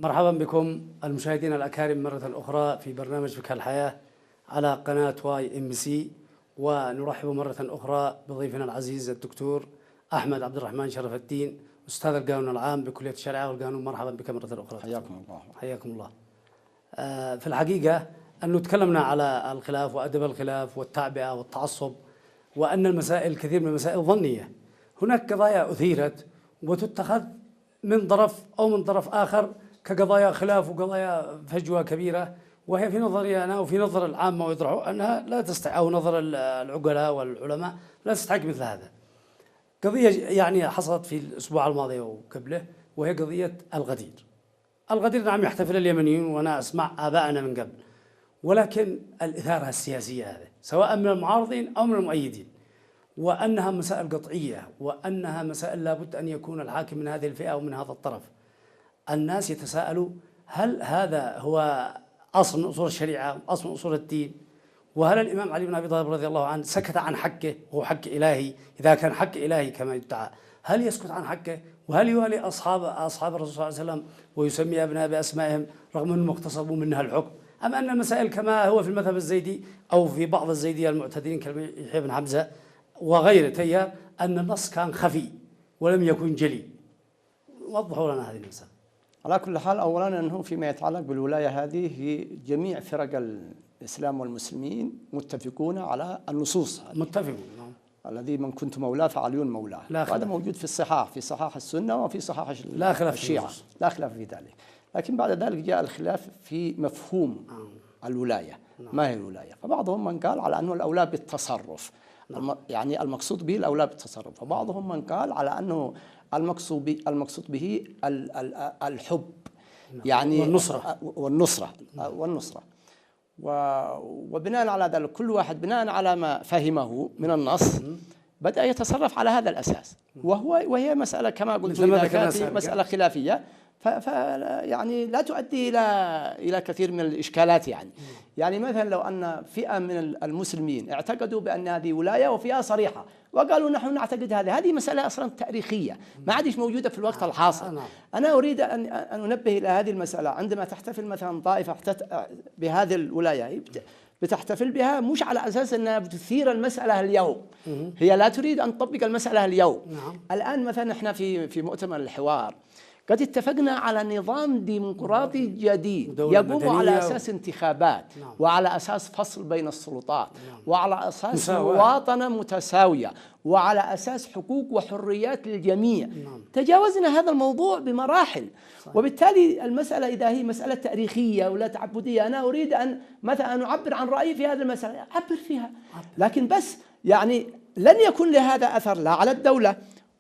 مرحبا بكم المشاهدين الأكارم مرة أخرى في برنامج فقه الحياة على قناة YMBC، ونرحب مرة أخرى بضيفنا العزيز الدكتور أحمد عبد الرحمن شرف الدين، أستاذ القانون العام بكلية الشريعة والقانون. مرحبا بك مرة أخرى. حياكم الله. حياكم الله. في الحقيقة أنه تكلمنا على الخلاف وأدب الخلاف والتعبئة والتعصب، وأن المسائل كثير من المسائل ظنية. هناك قضايا أثيرت وتتخذ من طرف أو من طرف آخر كقضايا خلاف وقضايا فجوة كبيرة، وهي في نظري أنا وفي نظر العامة ويطرحوا أنها لا تستحق، أو نظر العقلاء والعلماء لا تستحق مثل هذا. قضية يعني حصلت في الأسبوع الماضي وقبله، وهي قضية الغدير. الغدير نعم يحتفل اليمنيون، وأنا أسمع آبائنا من قبل، ولكن الإثارة السياسية هذه سواء من المعارضين أو من المؤيدين، وأنها مسائل قطعية، وأنها مسائل لابد أن يكون الحاكم من هذه الفئة أو من هذا الطرف. الناس يتساءلوا هل هذا هو أصل من أصول الشريعة، أصل من أصول الدين؟ وهل الإمام علي بن أبي طالب رضي الله عنه سكت عن حقه وهو حق إلهي؟ إذا كان حق إلهي كما يدعى، هل يسكت عن حقه؟ وهل يوالي أصحاب الرسول صلى الله عليه وسلم ويسمي أبناء بأسمائهم رغم أنهم اقتصبوا منها الحكم؟ أم أن المسائل كما هو في المذهب الزيدي أو في بعض الزيدية المعتدلين كيحيى بن حمزة وغيره تيار، أن النص كان خفي ولم يكن جلي؟ وضحوا لنا هذه المسألة. على كل حال، أولا أنه فيما يتعلق بالولاية هذه جميع فرق الإسلام والمسلمين متفقون على النصوص هذه. متفقون. الذي من كنت مولاه فعلي مولاه، وهذا موجود في الصحاح، في صحاح السنة وفي صحاح الشيعة، لا خلاف في ذلك. لكن بعد ذلك جاء الخلاف في مفهوم الولاية. ما هي الولاية؟ فبعضهم من قال على أنه الأولى بالتصرف، يعني المقصود به الأولى بالتصرف، وبعضهم من قال على أنه المقصود به الحب، يعني والنصرة. وبناء على ذلك كل واحد بناء على ما فهمه من النص بدأ يتصرف على هذا الأساس، وهي مسألة كما قلت إذا كانت مسألة خلافية يعني لا تؤدي إلى كثير من الإشكالات. يعني مثلا لو أن فئة من المسلمين اعتقدوا بأن هذه ولاية وفئة صريحة وقالوا نحن نعتقد هذه مسألة أصلا تاريخية ما عادش موجودة في الوقت الحاصل. أنا أريد أن أنبه إلى هذه المسألة. عندما تحتفل مثلا طائفة بهذه الولاية بتحتفل بها مش على أساس أنها بتثير المسألة اليوم، هي لا تريد أن تطبق المسألة اليوم. الآن مثلا احنا في مؤتمر الحوار قد اتفقنا على نظام ديمقراطي جديد يقوم على أساس انتخابات، وعلى أساس فصل بين السلطات، وعلى أساس مواطنة متساوية، وعلى أساس حقوق وحريات للجميع. تجاوزنا هذا الموضوع بمراحل، وبالتالي المسألة إذا هي مسألة تاريخية ولا تعبدية، أنا أريد أن مثلا أعبر عن رأيي في هذه المسألة، أعبر فيها، لكن بس يعني لن يكون لهذا أثر لا على الدولة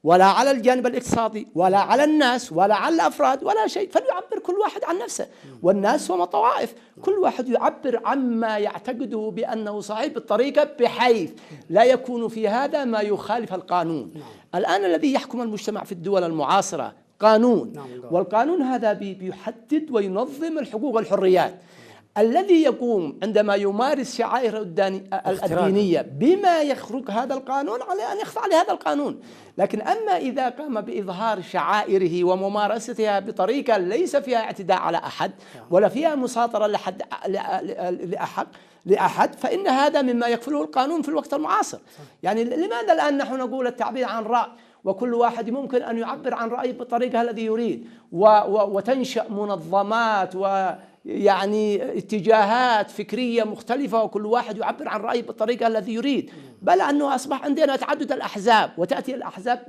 ولا على الجانب الاقتصادي ولا على الناس ولا على الأفراد ولا شيء. فليعبر كل واحد عن نفسه، والناس هم طوائف، كل واحد يعبر عما يعتقده بأنه صحيح بالطريقة بحيث لا يكون في هذا ما يخالف القانون. الآن الذي يحكم المجتمع في الدول المعاصرة قانون، والقانون هذا بيحدد وينظم الحقوق والحريات. الذي يقوم عندما يمارس شعائر الدينية بما يخرق هذا القانون عليه أن يخضع لهذا القانون. لكن أما إذا قام بإظهار شعائره وممارستها بطريقة ليس فيها اعتداء على أحد ولا فيها مساطرة لأحد فإن هذا مما يكفله القانون في الوقت المعاصر. يعني لماذا الآن نحن نقول التعبير عن رأي، وكل واحد ممكن أن يعبر عن رأيه بالطريقة الذي يريد، وتنشأ منظمات يعني اتجاهات فكرية مختلفة، وكل واحد يعبر عن رأيه بالطريقة الذي يريد، بل أنه أصبح عندنا تعدد الأحزاب، وتأتي الأحزاب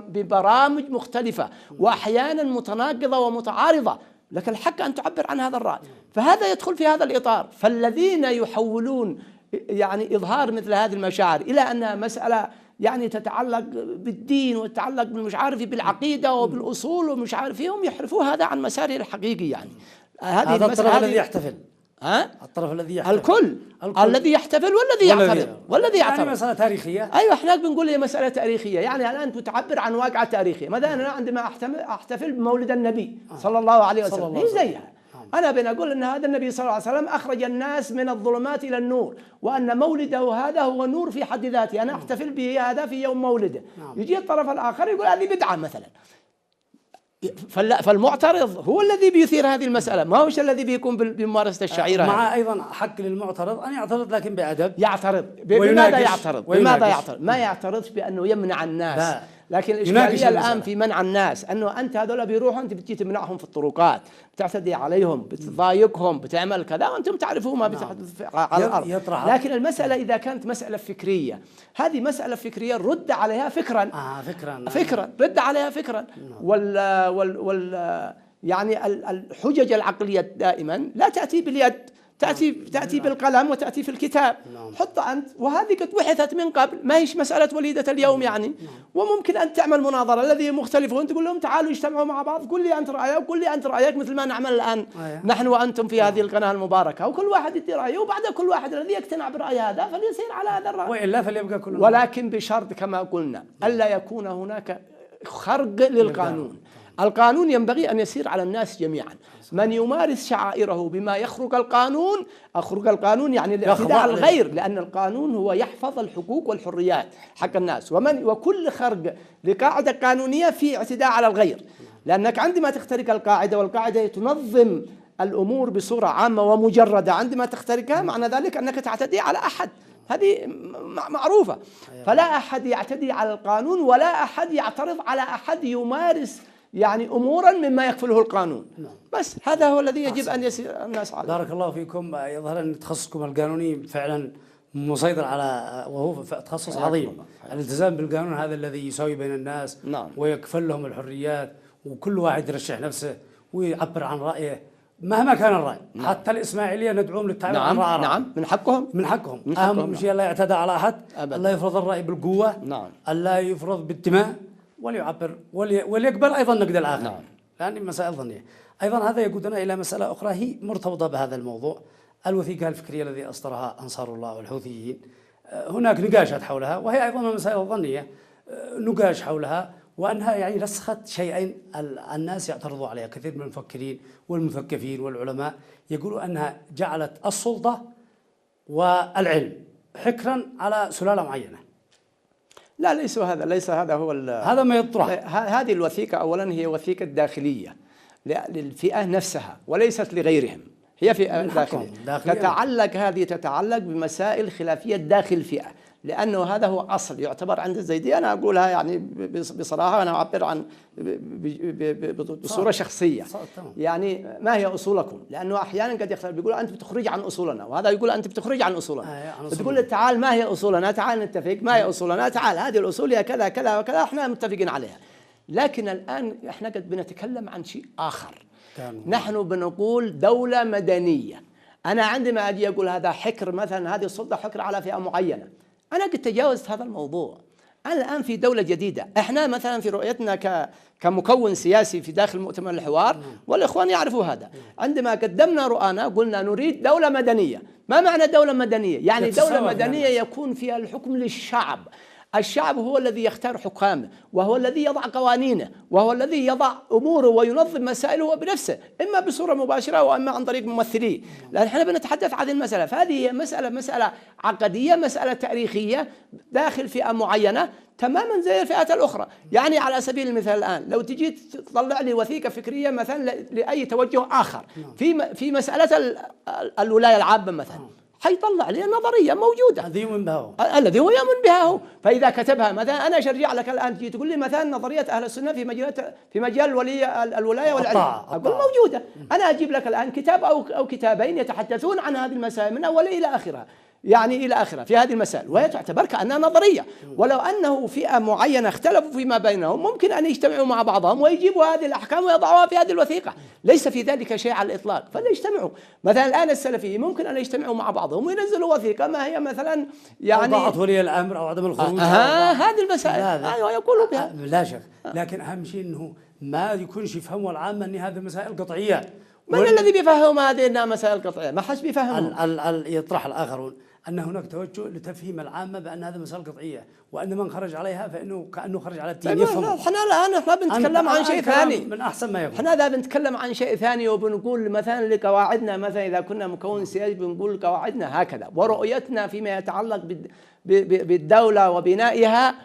ببرامج مختلفة وأحيانا متناقضة ومتعارضة، لك الحق أن تعبر عن هذا الرأي. فهذا يدخل في هذا الإطار. فالذين يحولون يعني إظهار مثل هذه المشاعر إلى أنها مسألة يعني تتعلق بالدين وتتعلق بالعقيدة وبالأصول ومش عارف هم يحرفوا هذا عن مساره الحقيقي. يعني هذا الطرف الذي يحتفل، الطرف الذي يحتفل، الكل الذي يحتفل والذي يعترض والذي يعترض. يعني مسألة تاريخية. أيوة، احنا بنقول هي مسألة تاريخية. يعني الآن تعبر عن واقعة تاريخية. مثلا أنا عندما أحتفل بمولد النبي صلى الله عليه وسلم هي زيها. أنا بنقول أن هذا النبي صلى الله عليه وسلم أخرج الناس من الظلمات إلى النور، وأن مولده هذا هو نور في حد ذاته، أنا أحتفل به هذا في يوم مولده. يجي الطرف الآخر يقول هذه بدعة مثلا. فالمعترض هو الذي بيثير هذه المسألة، ما هوش الذي بيكون بممارسة الشعيرة. مع أيضا حق للمعترض أن يعترض لكن بأدب. يعترض بماذا يعترض؟ بماذا يعترض؟ ما يعترض بأنه يمنع الناس. لا. لكن الإشكالية الآن في منع الناس أنه أنت هذول بيروحوا أنت بتجي تمنعهم في الطرقات، بتعتدي عليهم، بتضايقهم، بتعمل كذا وأنتم تعرفون ما بتحدث على الأرض. لكن المسألة إذا كانت مسألة فكرية، هذه مسألة فكرية رد عليها فكرا. فكرا رد عليها فكرا. يعني الحجج العقلية دائما لا تأتي باليد، تأتي بالقلم وتأتي في الكتاب. حط أنت، وهذه قد بحثت من قبل، ما هيش مسألة وليدة اليوم يعني. وممكن أن تعمل مناظرة الذي مختلفون تقول لهم تعالوا اجتمعوا مع بعض، قل لي أنت رأيك وقل لي أنت رأيك، مثل ما نعمل الآن نحن وأنتم في هذه القناة المباركة، وكل واحد يدي رأيه، وبعد كل واحد الذي يقتنع برأي هذا فليسير على هذا الرأي، وإلا فليبقى كل، ولكن بشرط كما قلنا ألا يكون هناك خرق للقانون. القانون ينبغي أن يسير على الناس جميعا. من يمارس شعائره بما يخرق القانون يعني الاعتداء على الغير، لأن القانون هو يحفظ الحقوق والحريات حق الناس، وكل خرق لقاعدة قانونية في اعتداء على الغير، لأنك عندما تخترق القاعدة، والقاعدة تنظم الأمور بصورة عامة ومجردة، عندما تخترقها معنى ذلك أنك تعتدي على أحد، هذه معروفة. فلا أحد يعتدي على القانون، ولا أحد يعترض على أحد يمارس يعني أمورا مما يكفله القانون. بس هذا هو الذي يجب أن يسير الناس عليه. بارك الله فيكم. يظهر أن تخصصكم القانوني فعلا مسيطر على، وهو تخصص عظيم. الالتزام بالقانون هذا الذي يساوي بين الناس ويكفل لهم الحريات، وكل واحد يرشح نفسه ويعبر عن رأيه مهما كان الرأي. حتى الإسماعيلية ندعوهم للتعبير عن رأي. نعم، من حقهم. أهم شيء لا يعتدى على أحد، لا يفرض الرأي بالقوة، لا يفرض بالدماء، وليعبر وليقبل أيضا نقد الآخر. لأن مسائل ظنية. أيضا هذا يقودنا إلى مسألة أخرى هي مرتبطة بهذا الموضوع، الوثيقة الفكرية التي أصدرها أنصار الله والحوثيين. هناك نقاشات حولها، وهي أيضا من المسائل الظنية، نقاش حولها، وأنها يعني رسخت شيئين الناس يعترضوا عليها. كثير من المفكرين والمثقفين والعلماء يقولوا أنها جعلت السلطة والعلم حكرا على سلالة معينة. لا، ليس هذا هو هذا ما يطرح. هذه الوثيقة أولا هي وثيقة داخلية للفئة نفسها وليست لغيرهم، هي فئة داخلية تتعلق بمسائل خلافية داخل الفئة، لأنه هذا هو أصل يعتبر عند الزيدية. أنا أقولها يعني بصراحة، أنا أعبر عن بصورة شخصية. يعني ما هي أصولكم؟ لأنه أحيانا قد يختلف، بيقول أنت بتخرج عن أصولنا، وهذا يقول أنت بتخرج عن أصولنا. بتقول تعال ما هي أصولنا، تعال نتفق ما هي أصولنا، تعال هذه الأصول هي كذا كذا وكذا، إحنا متفقين عليها. لكن الآن إحنا قد بنتكلم عن شيء آخر. نحن بنقول دولة مدنية. أنا عندما أجي أقول هذا حكر مثلا، هذه السلطة حكر على فئة معينة، أنا قد تجاوزت هذا الموضوع. أنا الآن في دولة جديدة. إحنا مثلا في رؤيتنا كمكون سياسي في داخل مؤتمر الحوار، والإخوان يعرفوا هذا، عندما قدمنا رؤانا قلنا نريد دولة مدنية. ما معنى دولة مدنية؟ يعني دولة مدنية يكون فيها الحكم للشعب. الشعب هو الذي يختار حكامه، وهو الذي يضع قوانينه، وهو الذي يضع أموره وينظم مسائله بنفسه، إما بصورة مباشرة وإما عن طريق ممثليه. لأن احنا بنتحدث عن المسألة، فهذه هي مسألة عقدية، مسألة تاريخية داخل فئة معينة تماما زي الفئات الأخرى. يعني على سبيل المثال الآن لو تجي تطلع لي وثيقة فكرية مثلا لأي توجه آخر في مسألة الولاية العامة مثلا، حيطلع لي نظرية موجودة الذي هو يؤمن بها هو. فإذا كتبها مثلا، أنا أرجع لك الآن تجي تقول لي مثلا نظرية أهل السنة في مجال الولاية والعلم، أقول موجودة. أنا أجيب لك الآن كتاب أو كتابين يتحدثون عن هذه المسائل من أولها إلى آخرها، يعني إلى آخرها في هذه المسائل، وهي تعتبر كأنها نظرية. ولو أنه فئة معينة اختلفوا فيما بينهم، ممكن أن يجتمعوا مع بعضهم ويجيبوا هذه الأحكام ويضعوها في هذه الوثيقة، ليس في ذلك شيء على الإطلاق. فليجتمعوا مثلا الآن السلفيين ممكن أن يجتمعوا مع بعضهم وينزلوا وثيقة ما هي مثلا يعني ضغط ولي الأمر أو عدم الخروج. هذه المسائل أيوة يقولوا بها. لا شك، لكن أهم شيء أنه ما يكونش يفهموا العامة أن هذه مسائل قطعية. من الذي بيفهم هذه أنها مسائل قطعية؟ ما حد بيفهم. يطرح الآخرون أن هناك توجه لتفهيم العامة بأن هذه مسألة قطعية، وأن من خرج عليها فإنه كأنه خرج على الدين. يفهم. احنا بنتكلم عن شيء ثاني من أحسن ما يكون. احنا ذا بنتكلم عن شيء ثاني، وبنقول مثلا لقواعدنا، مثلا إذا كنا مكون سياسي بنقول قواعدنا هكذا، ورؤيتنا فيما يتعلق بالدولة وبنائها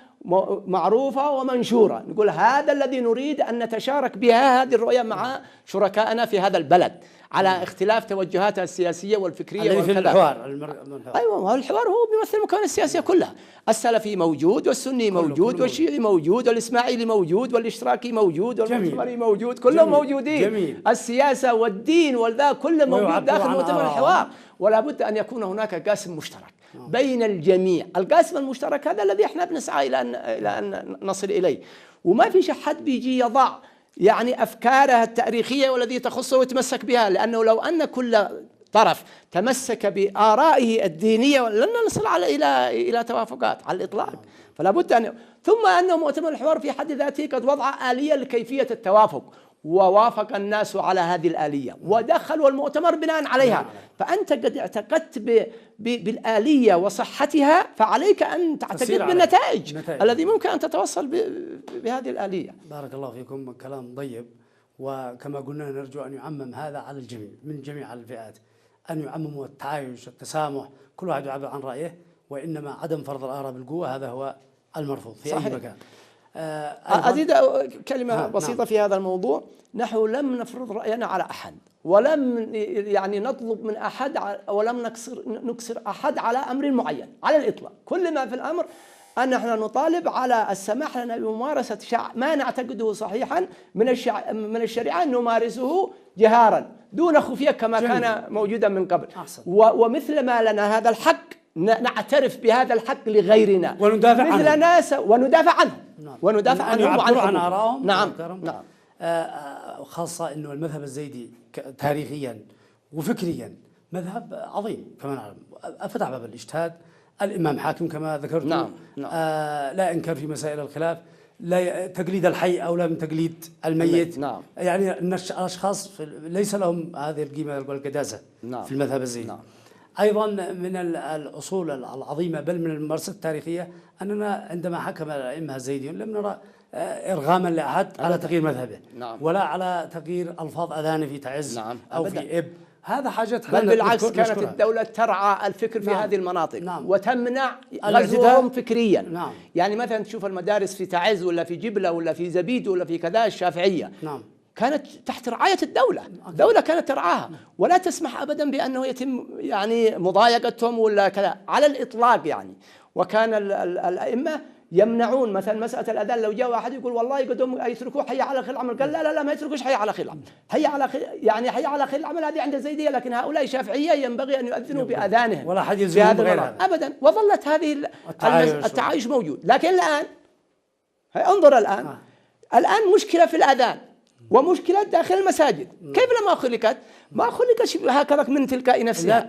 معروفة ومنشورة، نقول هذا الذي نريد أن نتشارك بها هذه الرؤية مع شركائنا في هذا البلد على اختلاف توجهاتها السياسية والفكرية والكلام. في الحوار أيوة، الحوار هو بيمثل المكونات السياسية كلها، السلفي موجود والسني موجود والشيعي موجود والإسماعيلي موجود والاشتراكي موجود والمعتمري موجود، كلهم موجودين. جميل. السياسة والدين والذا كله موجود داخل مؤتمر الحوار، ولا بد أن يكون هناك قاسم مشترك بين الجميع. القاسم المشترك هذا الذي احنا بنسعى إلى أن نصل إليه، وما في حد بيجي يضع يعني أفكاره التاريخية والذي تخصه ويتمسك بها، لأنه لو أن كل طرف تمسك بآرائه الدينية لن نصل إلى توافقات على الإطلاق. فلا بد أن ثم أنه مؤتمر الحوار في حد ذاته قد وضع آلية لكيفية التوافق، ووافق الناس على هذه الآلية ودخلوا المؤتمر بناء عليها. فأنت قد اعتقدت بالآلية وصحتها، فعليك أن تعتقد بالنتائج الذي ممكن أن تتوصل بهذه الآلية. بارك الله فيكم، كلام طيب. وكما قلنا نرجو أن يعمم هذا على الجميع من جميع الفئات، أن يعمموا التعايش والتسامح، كل واحد يعبر عن رأيه، وإنما عدم فرض الآراء بالقوة هذا هو المرفوض في صحيح. أي مكان. أزيد كلمة بسيطة نعم. في هذا الموضوع، نحن لم نفرض رأينا على أحد، ولم يعني نطلب من أحد، ولم نكسر أحد على أمر معين على الإطلاق. كل ما في الأمر أن نحن نطالب على السماح لنا بممارسة ما نعتقده صحيحا من الشريعة، نمارسه جهارا دون خفية كما جميل. كان موجودا من قبل. ومثل ما لنا هذا الحق نعترف بهذا الحق لغيرنا وندافع عنه، مثل ناس وندافع عنه نعم. وندافع عنهم عن آرائهم. نعم نعم. خاصة أنه المذهب الزيدي تاريخيا وفكريا مذهب عظيم كما نعلم، فتح باب الاجتهاد. الإمام حاكم كما ذكرت نعم. نعم. لا إنكر في مسائل الخلاف، لا تقليد الحي أولى من تقليد الميت. نعم. يعني الأشخاص ليس لهم هذه القيمة والقداسة نعم. في المذهب الزيدي. نعم. أيضا من الأصول العظيمة بل من الممارسات التاريخية أننا عندما حكم الأئمة الزيديون لم نرى إرغاما لأحد على تغيير مذهبه. نعم. ولا على تغيير ألفاظ أذانه في تعز. نعم. أو في إب. هذا حاجة بل بالعكس كانت الدولة ترعى الفكر في نعم. هذه المناطق. نعم. وتمنع غزوهم فكريا. نعم. يعني مثلا تشوف المدارس في تعز ولا في جبلة ولا في زبيد ولا في كذا الشافعية. نعم. كانت تحت رعاية الدولة، الدولة كانت ترعاها ولا تسمح أبدا بأنه يتم يعني مضايقتهم ولا كذا على الإطلاق يعني. وكان الأئمة يمنعون مثلا مسألة الأذان، لو جاء واحد يقول والله قدهم يتركوه حي على خير العمل، قال لا ما يتركوش حي على خير العمل، حي على خير العمل هذه عند الزيدية، لكن هؤلاء الشافعية ينبغي أن يؤذنوا بأذانهم ولا حد يلزمهم بغيرها أبدا. وظلت هذه التعايش موجود. لكن الآن انظر الآن مشكلة في الأذان ومشكلة داخل المساجد. كيف لما خلقت؟ ما خلقت هكذا من تلقاء نفسها،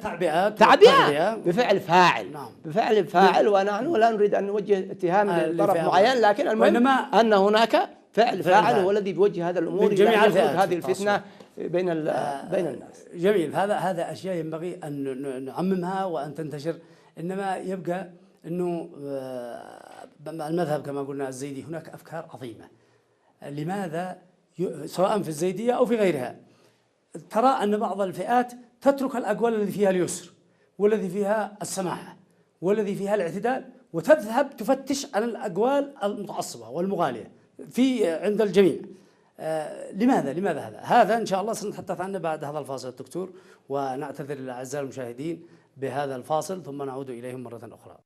تعبئة بفعل فاعل. نعم. بفعل فاعل. ونحن لا نريد أن نوجه اتهام لطرف معين، لكن المهم أن هناك فعل فاعل هو الذي بيوجه هذا الأمور إلى هذه الفتنة بين الناس. جميل. هذا أشياء ينبغي أن نعممها وأن تنتشر. إنما يبقى أنه المذهب كما قلنا الزيدي هناك أفكار عظيمة. لماذا سواء في الزيدية أو في غيرها ترى أن بعض الفئات تترك الأقوال الذي فيها اليسر والذي فيها السماحة والذي فيها الاعتدال، وتذهب تفتش عن الأقوال المتعصبة والمغالية عند الجميع. لماذا هذا إن شاء الله سنتحدث عنه بعد هذا الفاصل دكتور، ونعتذر للأعزاء المشاهدين بهذا الفاصل ثم نعود إليهم مرة أخرى.